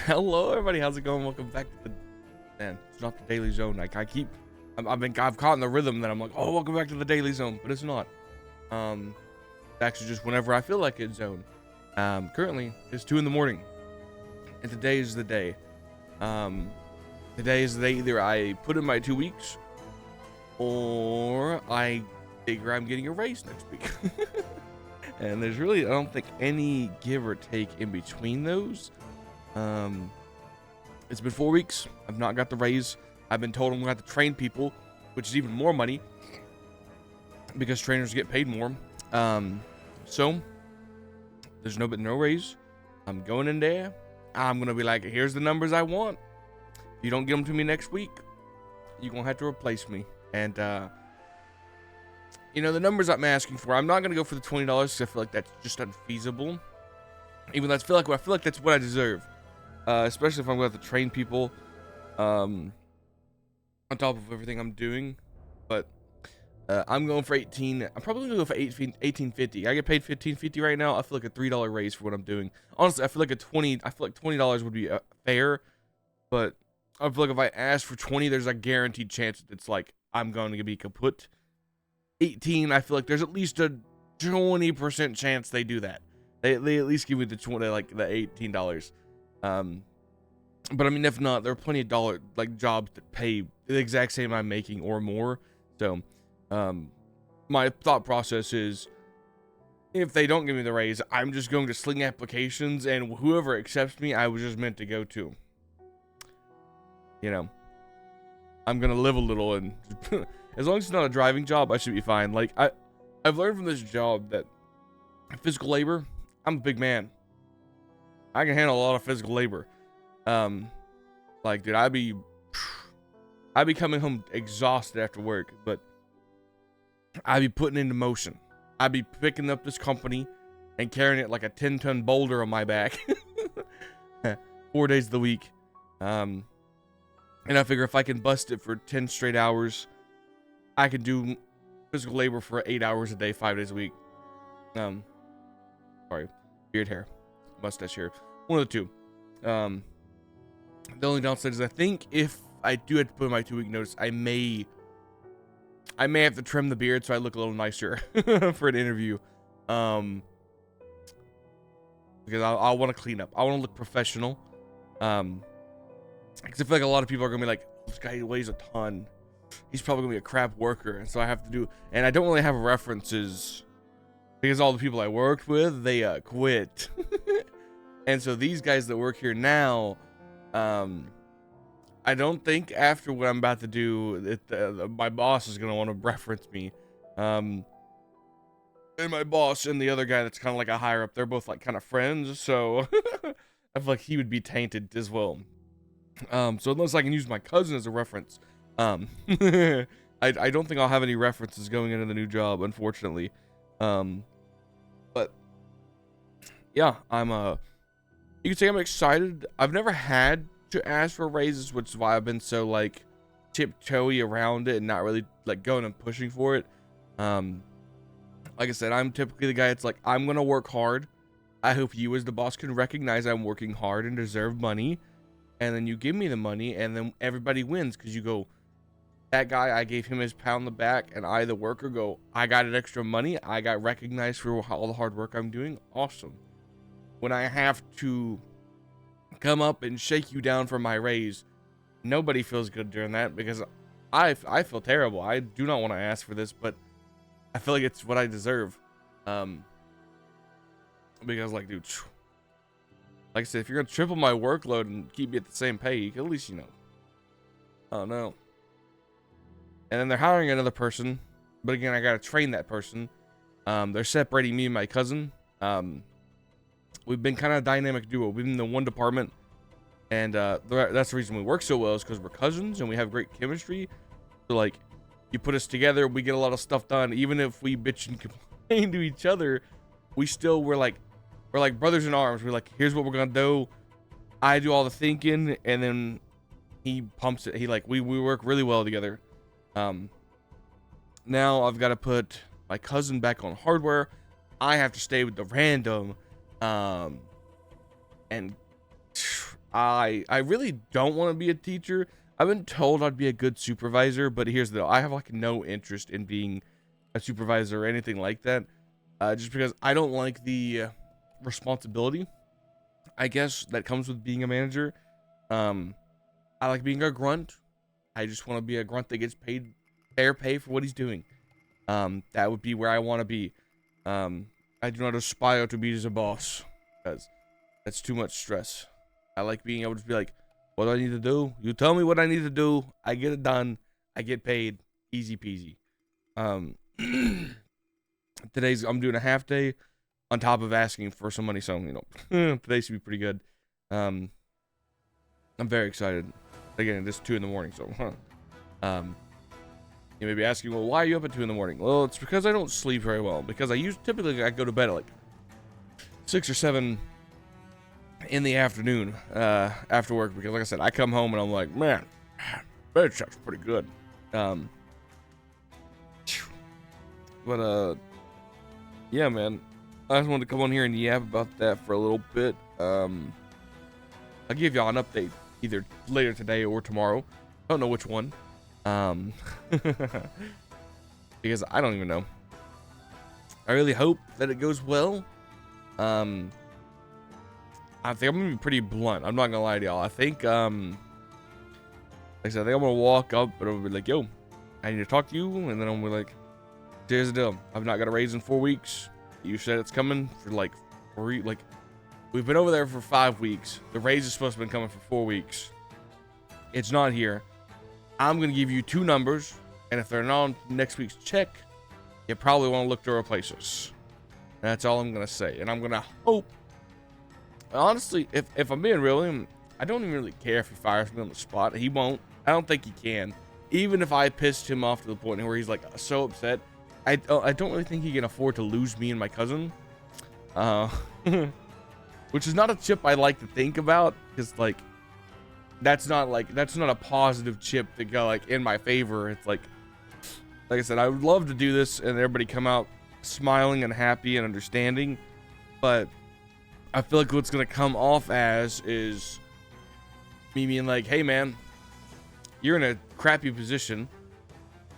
Hello, everybody. How's it going? Welcome back to the man. It's not the Daily Zone. Like I've caught in the rhythm that I'm like, oh, welcome back to the Daily Zone, but it's not. It's actually just whenever I feel like it's zone. Currently it's 2 in the morning, and today is the day. Today is the day either I put in my 2 weeks, or I figure I'm getting a raise next week. And there's really, I don't think, any give or take in between those. It's been 4 weeks. I've not got the raise. I've been told I'm gonna have to train people, which is even more money because trainers get paid more. So there's no raise. I'm going in there. I'm gonna be like, here's the numbers I want. If you don't get them to me next week, you're gonna have to replace me. And you know, the numbers I'm asking for, I'm not gonna go for the $20 because I feel like that's just unfeasible. Even though I feel like that's what I deserve. Especially if I'm going to have to train people on top of everything I'm doing. But I'm going for 18. I'm probably going to go for 18.50. I get paid $15.50 right now. I feel like a $3 raise for what I'm doing. Honestly, I feel like $20 would be fair. But I feel like if I ask for 20, there's a guaranteed chance that it's like I'm going to be kaput. 18, I feel like there's at least a 20% chance they do that. They at least give me the $18. But I mean, if not, there are plenty of jobs that pay the exact same I'm making or more. So, my thought process is, if they don't give me the raise, I'm just going to sling applications, and whoever accepts me, I was just meant to go to. You know, I'm gonna live a little, and as long as it's not a driving job, I should be fine. Like I've learned from this job that physical labor, I'm a big man. I can handle a lot of physical labor. Like, dude, I'd be coming home exhausted after work, but I'd be putting into motion. I'd be picking up this company and carrying it like a 10-ton boulder on my back, 4 days of the week. And I figure if I can bust it for 10 straight hours, I can do physical labor for 8 hours a day, 5 days a week. Sorry, beard hair, mustache hair, one of the two. The only downside is I think if I do have to put in my 2-week notice, I may have to trim the beard so I look a little nicer for an interview. Because I want to clean up. I want to look professional. Because I feel like a lot of people are gonna be like, this guy weighs a ton. He's probably gonna be a crap worker, and so I have to do. And I don't really have references because all the people I worked with, they quit. And so these guys that work here now, I don't think after what I'm about to do, my boss is gonna want to reference me. And my boss and the other guy that's kind of like a higher up, they're both like kind of friends, so I feel like he would be tainted as well. So unless I can use my cousin as a reference, I don't think I'll have any references going into the new job, unfortunately. But yeah, you can say I'm excited. I've never had to ask for raises, which is why I've been so like tiptoey around it and not really like going and pushing for it. Like I said, I'm typically the guy that's like, I'm gonna work hard. I hope you as the boss can recognize I'm working hard and deserve money. And then you give me the money, and then everybody wins because you go, that guy, I gave him his pat on the back, and I, the worker, go, I got an extra money. I got recognized for all the hard work I'm doing. Awesome. When I have to come up and shake you down for my raise, nobody feels good during that because I feel terrible. I do not want to ask for this, but I feel like it's what I deserve. Because like, dude, like I said, if you're gonna triple my workload and keep me at the same pay, you can at least, oh no. And then they're hiring another person, but again, I gotta train that person. They're separating me and my cousin. We've been kind of a dynamic duo. We've been in the one department, and that's the reason we work so well, is because we're cousins and we have great chemistry. So like, you put us together, we get a lot of stuff done. Even if we bitch and complain to each other, we're like brothers in arms. We're like, here's what we're gonna do. I do all the thinking, and then he pumps it. We work really well together. Now I've got to put my cousin back on hardware. I have to stay with the random, and I really don't want to be a teacher. I've been told I'd be a good supervisor, but here's the deal. I have like no interest in being a supervisor or anything like that. Just because I don't like the responsibility, I guess, that comes with being a manager. I like being a grunt. I just want to be a grunt that gets paid fair pay for what he's doing. That would be where I want to be. I do not aspire to be as a boss, because that's too much stress. I like being able to be like, what do I need to do? You tell me what I need to do. I get it done. I get paid. Easy peasy. I'm doing a half day on top of asking for some money. So, today should be pretty good. I'm very excited. Again, it's 2 in the morning. So, you may be asking, well, why are you up at 2 in the morning? Well, it's because I don't sleep very well. Because typically I go to bed at like 6 or 7 in the afternoon after work. Because like I said, I come home and I'm like, man, bed sounds pretty good. But yeah, man, I just wanted to come on here and yap about that for a little bit. I'll give y'all an update either later today or tomorrow. I don't know which one. Because I don't even know. I really hope that it goes well. I think I'm gonna be pretty blunt. I'm not gonna lie to y'all. I think, like I said, I think I'm gonna walk up and I'm gonna be like, yo, I need to talk to you. And then I'm gonna be like, here's the deal. I've not got a raise in 4 weeks. You said it's coming for like 3, we've been over there for 5 weeks. The raise is supposed to be coming for 4 weeks. It's not here. I'm going to give you 2 numbers, and if they're not on next week's check, you probably want to look to replace us. That's all I'm going to say. And I'm going to hope, honestly, if I'm being real, I don't even really care if he fires me on the spot. He won't. I don't think he can. Even if I pissed him off to the point where he's like so upset, I don't really think he can afford to lose me and my cousin. Which is not a chip I like to think about, because like that's not a positive chip to go like in my favor. It's like I said, I would love to do this and everybody come out smiling and happy and understanding, but I feel like what's gonna come off as is me being like, hey man, you're in a crappy position.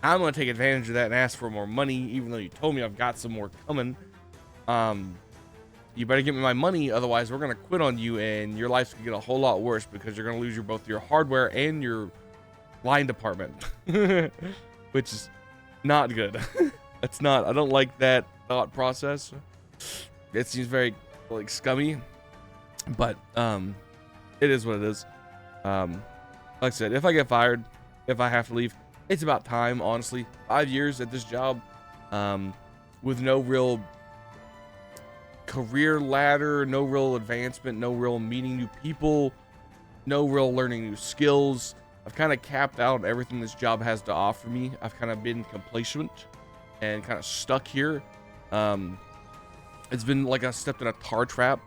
I'm gonna take advantage of that and ask for more money, even though you told me I've got some more coming. You better give me my money, otherwise we're gonna quit on you, and your life's gonna get a whole lot worse because you're gonna lose both your hardware and your line department, which is not good. That's not. I don't like that thought process. It seems very like scummy, but it is what it is. Like I said, if I get fired, if I have to leave, it's about time, honestly. 5 years at this job, with no real career ladder, no real advancement, no real meeting new people, no real learning new skills. I've kind of capped out everything this job has to offer me. I've kind of been complacent and kind of stuck here. It's been like I stepped in a tar trap.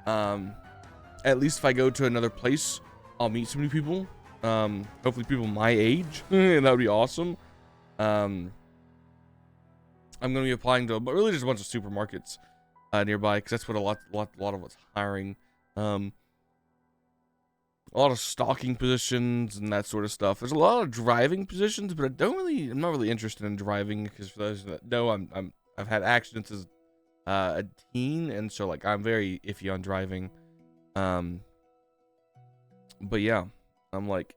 At least if I go to another place, I'll meet some new people. Hopefully people my age, and that would be awesome. I'm going to be applying to really just a bunch of supermarkets nearby, because that's what a lot of what's hiring. A lot of stocking positions and that sort of stuff. There's a lot of driving positions, but I'm not really interested in driving, because for those that know, I've had accidents as a teen, and so like I'm very iffy on driving. But yeah, I'm like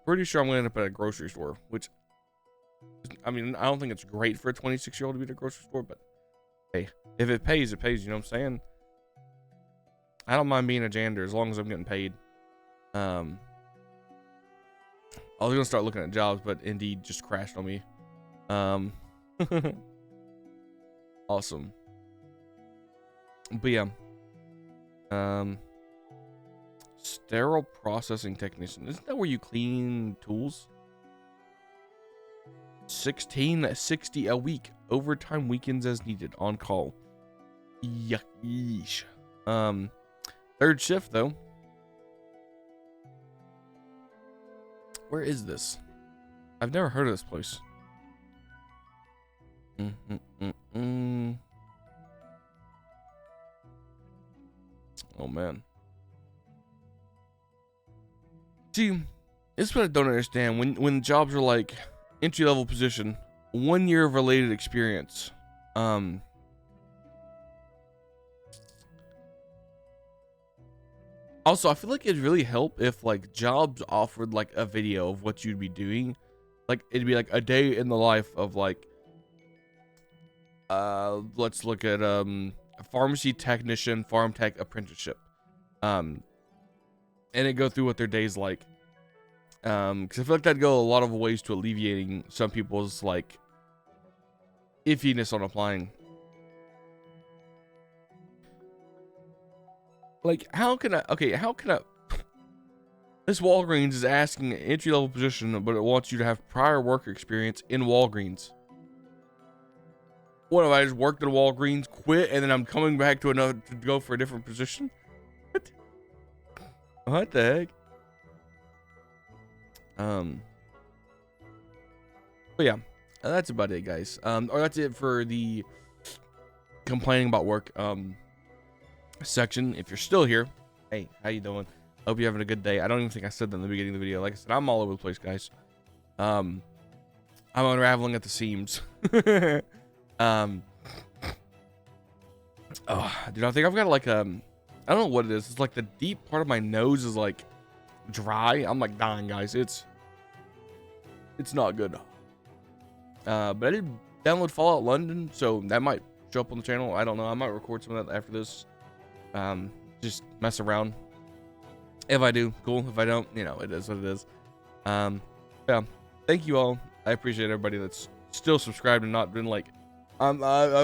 pretty sure I'm gonna end up at a grocery store, which, I mean, I don't think it's great for a 26-year-old to be at a grocery store, but hey, if it pays, it pays. You know what I'm saying? I don't mind being a janitor as long as I'm getting paid. I was gonna start looking at jobs, but Indeed just crashed on me. Awesome. But yeah. Sterile processing technician. Isn't that where you clean tools? 16.60 a week. Overtime, weekends as needed. On call. Yeesh. Third shift though. Where is this? I've never heard of this place. Oh man. See, this is what I don't understand. When jobs are like entry level position, 1 year of related experience. Also, I feel like it'd really help if like jobs offered like a video of what you'd be doing. Like it'd be like a day in the life of like let's look at a pharmacy technician, farm tech apprenticeship. And it go through what their day's like. Because I feel like that'd go a lot of ways to alleviating some people's like iffiness on applying. Like, how can I? This Walgreens is asking an entry level position, but it wants you to have prior work experience in Walgreens. What if I just worked at Walgreens, quit, and then I'm coming back to go for a different position? What the heck? But yeah, that's about it, guys. Or that's it for the complaining about work section. If you're still here, hey, how you doing? Hope you're having a good day. I don't even think I said that in the beginning of the video. Like I said, I'm all over the place, guys. I'm unraveling at the seams. Oh, dude, I think I've got like I don't know what it is. It's like the deep part of my nose is like dry. I'm like dying, guys. It's not good. But I did download Fallout London, so that might show up on the channel. I don't know. I might record some of that after this. Just mess around. If I do, cool. If I don't, you know, it is what it is. Yeah. Thank you all. I appreciate everybody that's still subscribed and not been like. I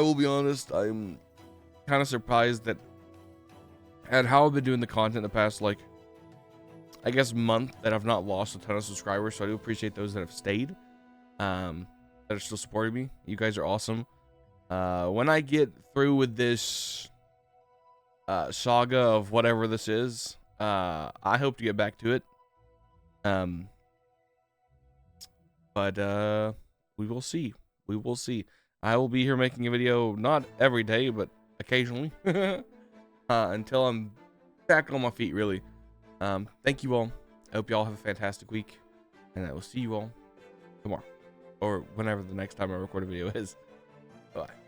will be honest. I'm kind of surprised at how I've been doing the content the past, like, I guess month, that I've not lost a ton of subscribers. So I do appreciate those that have stayed, that are still supporting me. You guys are awesome. When I get through with this saga of whatever this is, I hope to get back to it. But we will see. We will see. I will be here making a video, not every day, but occasionally, until I'm back on my feet, really. Thank you all. I hope you all have a fantastic week, and I will see you all tomorrow, or whenever the next time I record a video is. Bye.